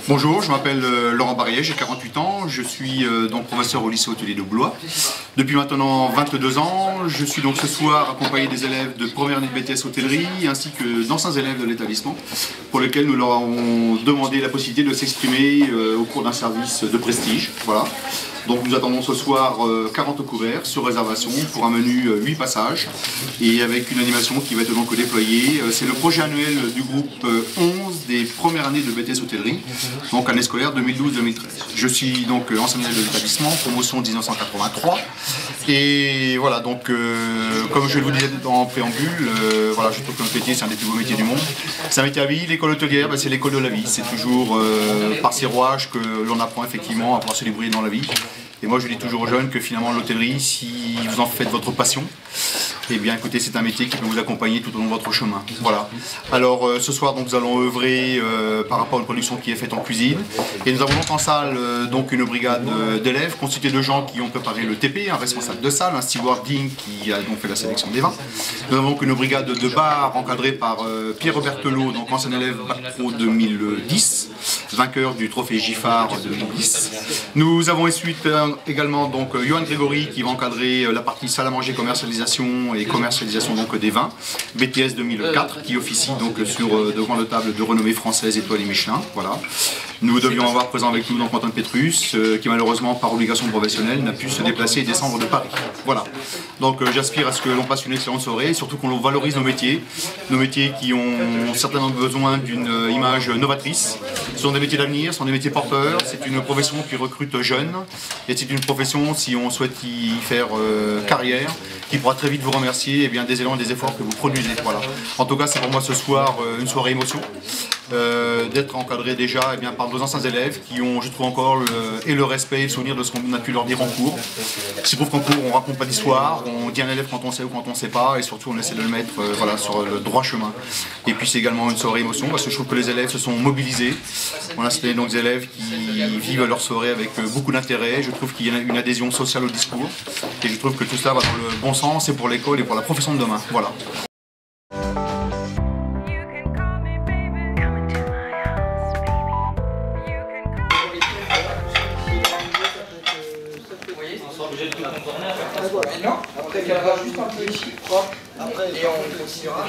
Bonjour, je m'appelle Laurent Barrier, j'ai 48 ans, je suis donc professeur au lycée hôtelier de Blois. Depuis maintenant 22 ans, je suis donc ce soir accompagné des élèves de première année de BTS hôtellerie ainsi que d'anciens élèves de l'établissement pour lesquels nous leur avons demandé la possibilité de s'exprimer au cours d'un service de prestige. Voilà. Donc nous attendons ce soir 40 couverts sur réservation pour un menu 8 passages et avec une animation qui va être donc déployée. C'est le projet annuel du groupe 11 des premières années de BTS hôtellerie, donc année scolaire 2012-2013. Je suis donc enseignant de l'établissement, promotion 1983. Et voilà, donc comme je vous disais en préambule, voilà, je trouve que notre métier c'est un des plus beaux métiers du monde. C'est un métier à vie, l'école hôtelière, c'est l'école de la vie. C'est toujours par ces rouages que l'on apprend effectivement à pouvoir se débrouiller dans la vie. Et moi je dis toujours aux jeunes que finalement l'hôtellerie, si vous en faites votre passion, eh bien écoutez, c'est un métier qui peut vous accompagner tout au long de votre chemin. Voilà. Alors ce soir donc, nous allons œuvrer par rapport à une production qui est faite en cuisine. Et nous avons donc en salle donc une brigade d'élèves constituée de gens qui ont préparé le TP, un responsable de salle, un stewarding qui a donc fait la sélection des vins. Nous avons donc une brigade de bar encadrée par Pierre Robertelot, donc ancien élève Bac Pro 2010, vainqueur du trophée Giffard 2010. Nous avons ensuite également donc Johan Grégory qui va encadrer la partie salle à manger, commercialisation et commercialisation donc des vins, BTS 2004 qui officie donc sur de grandes tables de renommée française étoilée Michelin. Voilà. Nous devions avoir présent avec nous donc Antoine Petrus qui malheureusement par obligation professionnelle n'a pu se déplacer et descendre de Paris. Voilà. Donc j'aspire à ce que l'on passe une excellente soirée et surtout qu'on valorise nos métiers qui ont certainement besoin d'une image novatrice. Ce sont des métiers d'avenir, ce sont des métiers porteurs, c'est une profession qui recrute jeunes et c'est une profession, si on souhaite y faire carrière, qui pourra très vite vous remercier et bien, des élans et des efforts que vous produisez. Voilà. En tout cas, c'est pour moi ce soir une soirée émotion. D'être encadré déjà eh bien, par deux anciens élèves qui ont, je trouve encore, le respect et le souvenir de ce qu'on a pu leur dire en cours. C'est prouve qu'en cours, on ne raconte pas d'histoire, on dit à un élève quand on sait ou quand on ne sait pas, et surtout on essaie de le mettre voilà, sur le droit chemin. Et puis c'est également une soirée émotion, parce que je trouve que les élèves se sont mobilisés. On a cité donc des élèves qui vivent leur soirée avec beaucoup d'intérêt. Je trouve qu'il y a une adhésion sociale au discours, et je trouve que tout cela va dans le bon sens, et pour l'école et pour la profession de demain. Voilà. Non, après elle va juste un peu ici, propre, et on continuera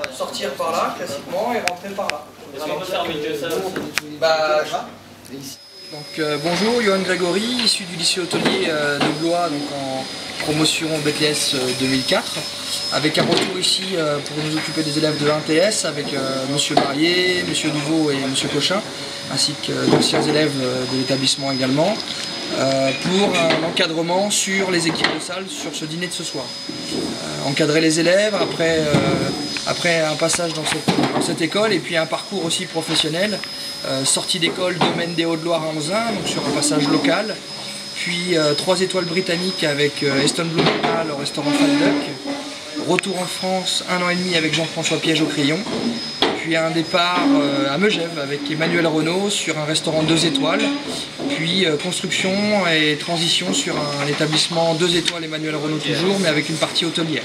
à sortir par là, classiquement, et rentrer par là. Donc bonjour, Johan Grégory, issu du lycée hôtelier de Blois, donc en promotion BTS 2004, avec un retour ici pour nous occuper des élèves de 1TS avec Monsieur Barrier, Monsieur Duvaux et Monsieur Cochin, ainsi que d'anciens élèves de l'établissement également, pour un encadrement sur les équipes de salle sur ce dîner de ce soir. Encadrer les élèves après un passage dans cette école et puis un parcours aussi professionnel, sortie d'école Domaine des Hauts-de-Loire à Anzin, donc sur un passage local, puis 3 étoiles britanniques avec Aston Blumenthal au restaurant Falduc, retour en France 1 an et demi avec Jean-François Piège au crayon, puis un départ à Megève avec Emmanuel Renault sur un restaurant 2 étoiles, puis construction et transition sur un établissement 2 étoiles Emmanuel Renault toujours, mais avec une partie hôtelière.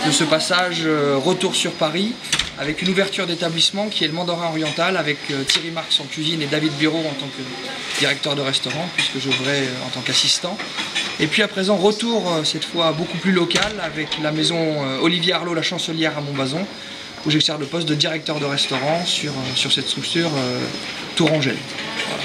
De ce passage, retour sur Paris, avec une ouverture d'établissement qui est le Mandarin Oriental, avec Thierry Marx en cuisine et David Bureau en tant que directeur de restaurant, puisque j'ouvrais en tant qu'assistant. Et puis à présent, retour cette fois beaucoup plus local, avec la maison Olivier Arlot, la Chancelière à Montbazon, où j'exerce le poste de directeur de restaurant sur cette structure Tourangelle. Voilà.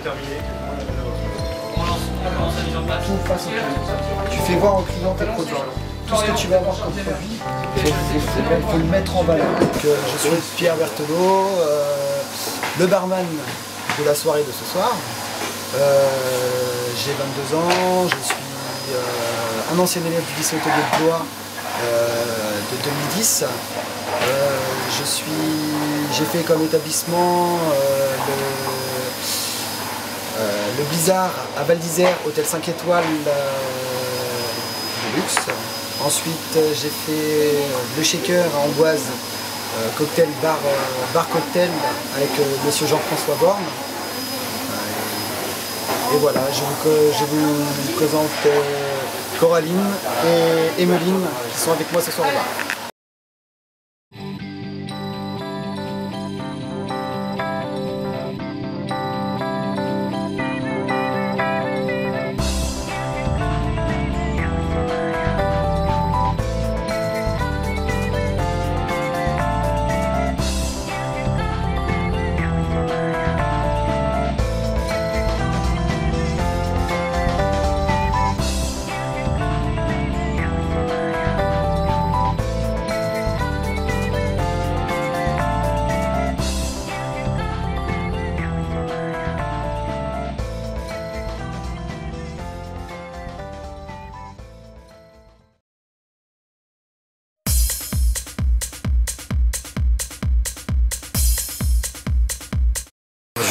terminé. Tout face au client. Tu fais voir au client tes produits. Tout ce que tu vas avoir comme produit, il faut le mettre en valeur. Donc, je suis Pierre Berthelot, le barman de la soirée de ce soir. J'ai 22 ans, je suis un ancien élève du lycée hôtelier de Blois de 2010. J'ai fait comme établissement le Blizzard à Val d'Isère, hôtel 5 étoiles de luxe. Ensuite j'ai fait le Shaker à Amboise, cocktail bar cocktail avec monsieur Jean-François Borne. Et voilà, je vous présente Coraline et Emeline qui sont avec moi ce soir-là.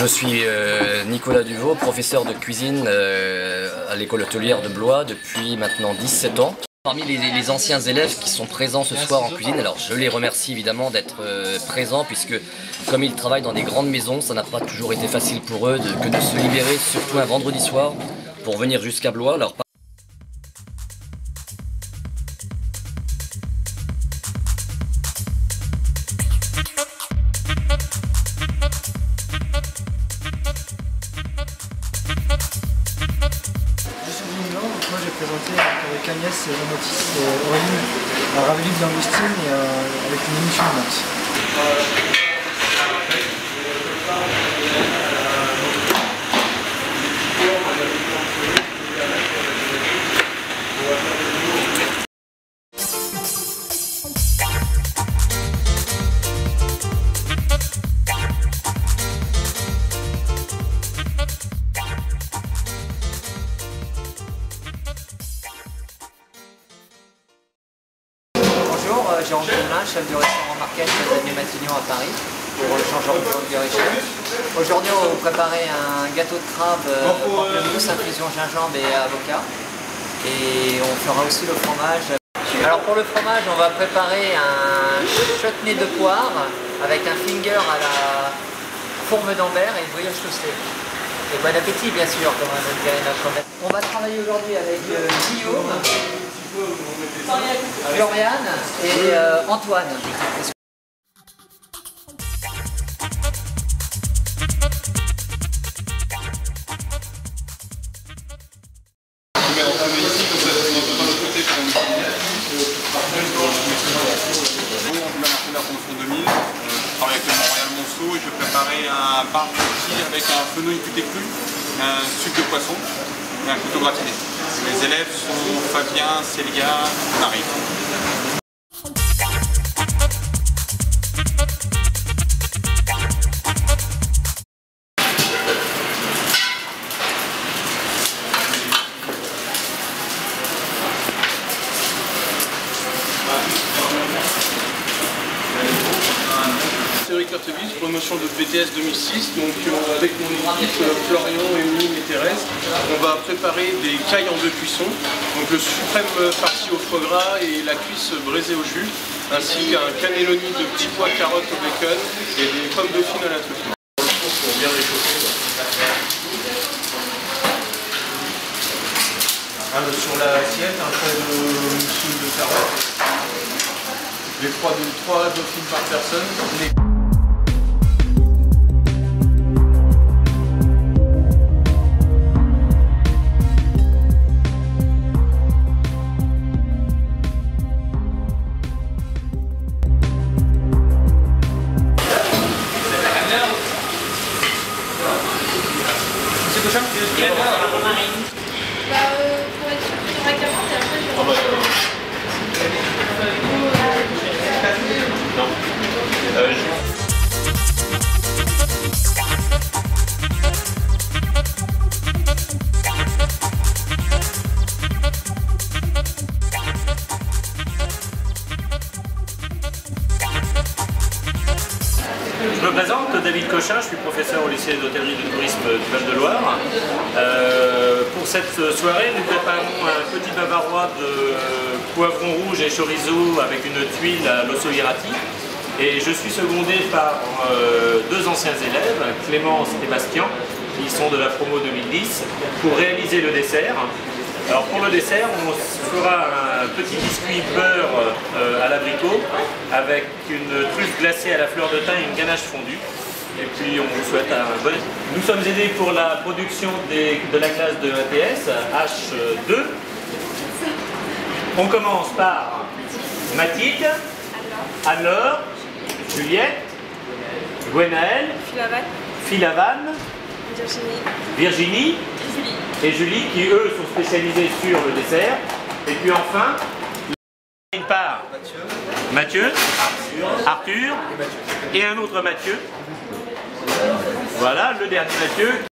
Je suis Nicolas Duvaux, professeur de cuisine à l'école hôtelière de Blois depuis maintenant 17 ans. Parmi les anciens élèves qui sont présents ce soir en cuisine, alors je les remercie évidemment d'être présents puisque comme ils travaillent dans des grandes maisons, ça n'a pas toujours été facile pour eux que de se libérer, surtout un vendredi soir, pour venir jusqu'à Blois. Alors, moi j'ai présenté avec Agnès, Jean-Baptiste et Aurélie un ravioli de langoustine et avec une émission de maths. Jean Poulin, chef du restaurant Marquette Xavier Matignon à Paris, pour le Jean-Georges Richel. Aujourd'hui, on va vous préparer un gâteau de crabe pamplemousse, infusion gingembre et avocat. Et on fera aussi le fromage. Alors pour le fromage, on va préparer un chutney de poire avec un finger à la fourme d'Ambert et une brioche toastée. Et bon appétit bien sûr, comme dirait notre maître. On va travailler aujourd'hui avec Guillaume, Floriane et Antoine. Je travaille actuellement à Royal Monceau et je vais préparer un bar rôti avec un fenouil cuité cru, un sucre de poisson et un couteau gratiné. Les élèves sont Fabien, Célia, Marie. Promotion de BTS 2006, donc avec mon équipe Florian, Émilie et Thérèse, on va préparer des cailles en deux cuissons, donc le suprême farci au foie gras et la cuisse braisée au jus, ainsi qu'un cannelloni de petits pois, carottes au bacon et des pommes dauphines à la truffe. Pour bien réchauffer. Sur l'assiette, un trait de mousseux de carottes, les 3 dauphines par personne. Je me présente, David Cochin, je suis professeur au lycée d'hôtellerie et de tourisme du Val-de-Loire. Pour cette soirée, nous préparons un petit bavarois de poivron rouge et chorizo avec une tuile à l'osso irati. Et je suis secondé par deux anciens élèves, Clémence et Bastien, qui sont de la promo 2010, pour réaliser le dessert. Alors pour le dessert, on fera un petit biscuit beurre à l'abricot avec une truffe glacée à la fleur de thym et une ganache fondue. Et puis on vous souhaite un bon... Nous sommes aidés pour la production de la classe de ETS H2. On commence par Mathilde, Anne-Laure, Juliette, Gwenaëlle, Philavane, Virginie et Julie qui eux sont spécialisés sur le dessert. Et puis enfin, une part Mathieu, Arthur et un autre Mathieu. Voilà, le dernier Mathieu.